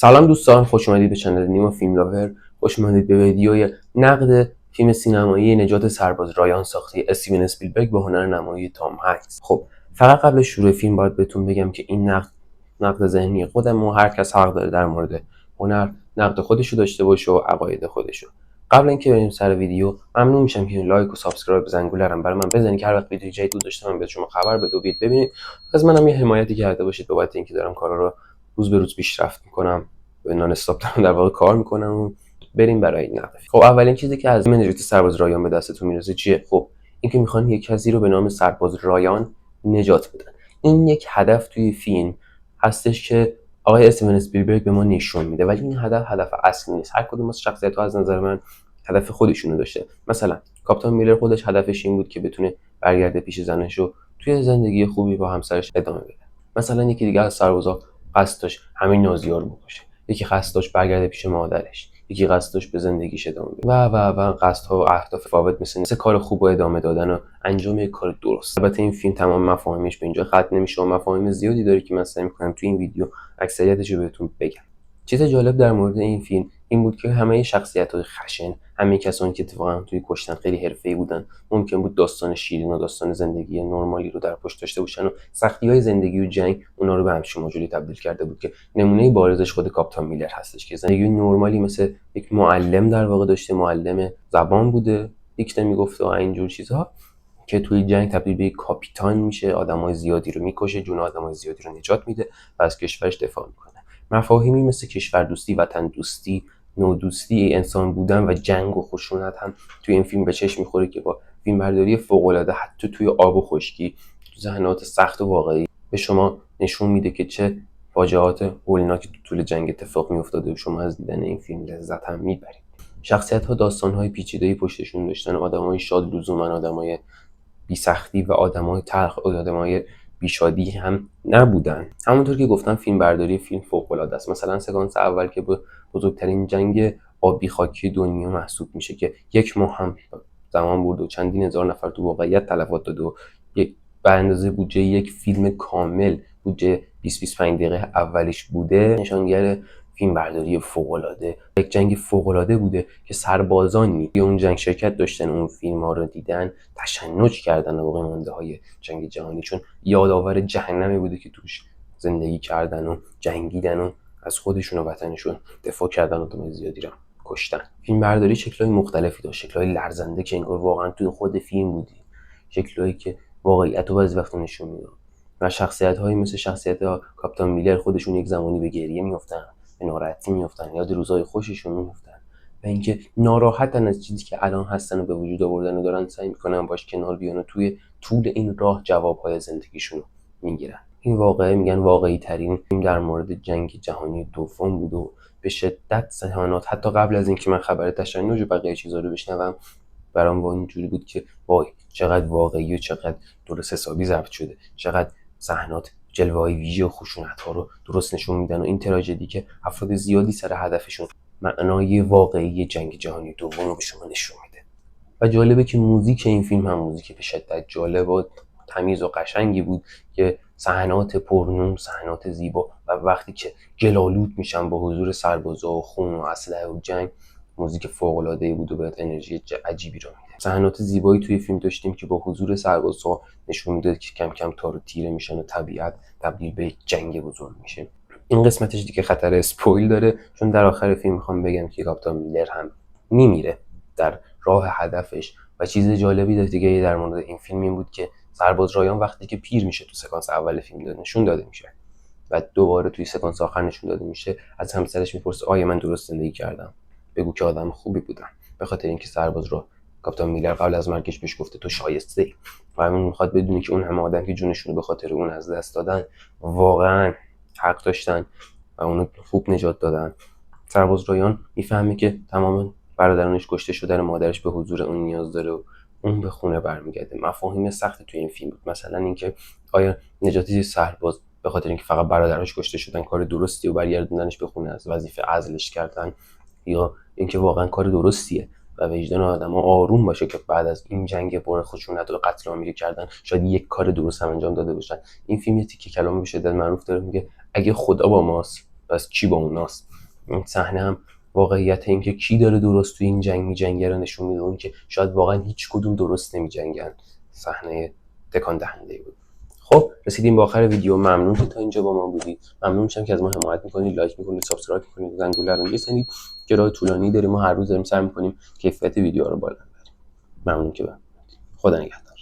سلام دوستان، خوش اومدید به چنل نیما فیلم لاور. خوش اومدید به ویدیوی نقد فیلم سینمایی نجات سرباز رایان ساخته استیون اسپیلبرگ با هنر نمایی تام هنگس. خب فقط قبل شروع فیلم باید بهتون بگم که این نقد ذهنی خودم و هر کس حق داره در مورد هنر نقد خودشو داشته باشه و عقاید خودشو. قبل اینکه بریم سر ویدیو ممنون میشم که لایک و سابسکرایب و زنگوله رو برای من بزنید که هر وقت ویدیو جدید داشته من به شما خبر بدم ببینید. از منم یه حمایتی کرده باشید بابت اینکه دارم کارا رو روز به روز پیشرفت میکنم، نان استاپ دارم در واقع کار میکنم. و بریم برای نقد. خب اولین چیزی که از نجات سرباز رایان به دستتون میرسه چیه؟ خب اینکه میخوان یک کسی رو به نام سرباز رایان نجات بدن. این یک هدف توی فیلم هستش که آقای استیون اسپیلبرگ به ما نشون میده، ولی این هدف اصلی نیست. هر کدوم از شخصیت‌ها از نظر من هدف خودشونو داشته. مثلا کاپیتان میلر خودش هدفش این بود که بتونه برگرده پیش زنش و توی زندگی خوبی با همسرش ادامه بده. مثلا یکی دیگه از سربازا قصد داشت همین نازی‌ها رو بکشه، یکی قصد داشت برگرده پیش مادرش، یکی قصد داشت به زندگیش ادامه بده و قصدها و اهداف فاوت مثل کار خوب و ادامه دادن و انجام یک کار درست. البته این فیلم تمام مفاهیمش به اینجا ختم نمیشه و مفاهیم زیادی داره که من سعی می‌کنم تو این ویدیو اکثریتش رو بهتون بگم. چیز جالب در مورد این فیلم این بود که همه شخصیت‌های خشن، همه کسانی که اتفاقا توی کشتن خیلی حرفه‌ای بودن، ممکن بود داستان شیرین و داستان زندگی نرمالی رو در پشت داشته باشن و سختی‌های زندگی و جنگ اونا رو به همچین موجودی تبدیل کرده بود که نمونه بارزش خود کاپیتان میلر هستش که زندگی نرمالی مثل یک معلم در واقع داشته، معلم زبان بوده، دیکته میگفته و اینجور چیزها، که توی جنگ تبدیل به یک کاپیتان میشه، آدمای زیادی رو میکشه، جون آدمای زیادی رو نجات میده و از کشورش دفاع میکنه. مفاهیمی مثل کشور دوستی، وطن دوستی، نودوستی، انسان بودن و جنگ و خشونت هم توی این فیلم به چشم میخوره که با فیلمبرداری فوق‌العاده حتی توی آب و خشکی، تو صحنات سخت و واقعی به شما نشون میده که چه فاجعات هولناکی تو طول جنگ اتفاق میافتاده و شما از دیدن این فیلم لذت هم میبرید. شخصیت‌ها داستان‌های پیچیده‌ای پشتشون داشتن، آدمای شاد لزوما آدمای بی سختی و آدمای تلخ و آدمای بیشادی هم نبودن. همونطور که گفتم فیلم برداری فیلم فوق العاده است. مثلا سکانس اول که به بزرگترین جنگ آبی خاکی دنیا محسوب میشه که یک ماه هم زمان برد و چندین هزار نفر تو واقعیت تلفات داده و به اندازه بودجه یک فیلم کامل، بودجه 20-25 دقیقه اولیش بوده، نشانگر فیلم برداری فوق‌العاده، یک جنگ فوق‌العاده بوده که سربازانی که اون جنگ شرکت داشتن اون فیلم ها رو دیدن تشنج کردن به باقی مانده های جنگ جهانی، چون یادآور جهنمی بوده که توش زندگی کردن و جنگیدن و از خودشون و وطنشون دفاع کردن و آدمای زیادی رو کشتن. فیلم برداری شکل‌های مختلفی داشت، شکل‌های لرزنده که انگار واقعا توی خود فیلم بودی، شکل‌هایی که واقعیت رو بعضی وقتا نشون میداد و شخصیت‌هایی مثل شخصیت کاپیتان میلر خودشون یک زمانی به گریه میافتن، به ناراحتی میافتن، یاد روزهای خوششون میافتن و اینکه ناراحتن از چیزی که الان هستن و به وجود آوردن و دارن سعی میکنن باش کنار بیان و توی طول این راه جوابهای زندگیشون رو میگیرن. این واقعه میگن واقعی ترین فیلم در مورد جنگ جهانی دوم بود و به شدت صحنات حتی قبل از اینکه من خبر تشنج و بقیه چیزا رو بشنوم برام با اینجوری بود که وای چقدر واقعی و چقدر درست حسابی ضبط شده، چقدر صحنات جلوه‌های ویژه و خشونت‌ها رو درست نشون میدن و این تراژدی که افراد زیادی سر هدفشون معنای واقعی جنگ جهانی دوم رو به شما نشون میده. و جالبه که موزیک این فیلم هم موزیک به شدت جالب و تمیز و قشنگی بود که صحنات پرنور، صحنات زیبا و وقتی که گل‌آلود میشن با حضور سربازا و خون و اسلحه و جنگ، موزیک فوق‌العاده‌ای بود و بهت انرژی عجیبی رو میده. صحنات زیبایی توی فیلم داشتیم که با حضور سربازا نشون میداد که کم کم تار و تیره میشن و طبیعت تبدیل به جنگ بزرگ میشه. این قسمتش دیگه خطر اسپویل داره چون در آخر فیلم میخوام بگم که کاپیتان میلر هم میمیره در راه هدفش. و چیز جالبی دیگه در مورد این فیلم این بود که سرباز رایان وقتی که پیر میشه تو سکانس اول فیلم نشون داده میشه و دوباره توی سکانس آخر نشون داده میشه، از همسرش میپرسه آیا من درست زندگی کردم؟ بگو که آدم خوبی بودم. به خاطر اینکه سرباز رو کاپیتان میلر قبل از مرگش بهش گفته تو شایسته ای و اون میخواد بدونه که اون همه آدم که جونشون رو به خاطر اون از دست دادن واقعا حق داشتن و اونو خوب نجات دادن. سرباز رایان میفهمه که تمام برادرانش کشته شدن، مادرش به حضور اون نیاز داره و اون به خونه برمیگرده. مفاهیم سختی توی این فیلم بود، مثلا اینکه آیا نجات سرباز به خاطر اینکه فقط برادرش کشته شدن کار درستی و برگردوندنش به خونه از وظیفه عزلش کردن، یا اینکه واقعا کار درستیه و وجدان آدم‌ها آروم باشه که بعد از این جنگ پر خشونت و قتل عامی کردن شاید یک کار درست هم انجام داده باشن. این فیلم یه تیکه کلام به شدت معروف داره، میگه اگه خدا با ماست پس کی با اوناست. این صحنه هم واقعیت این که کی داره درست تو این جنگ میجنگه رو نشون میده، اون که شاید واقعا هیچ کدوم درست نمیجنگن. صحنه تکان دهنده بود. خب رسیدیم به آخر ویدیو. ممنون که تا اینجا با ما بودید. ممنون میشم که از ما حمایت میکنید، لایک میکنید، سابسکرایب میکنید، زنگوله رو میزنید که راه طولانی داریم. ما هر روز داریم سعی میکنیم کیفیت ویدیو رو بالا ببریم. ممنون که خدا نگهدار.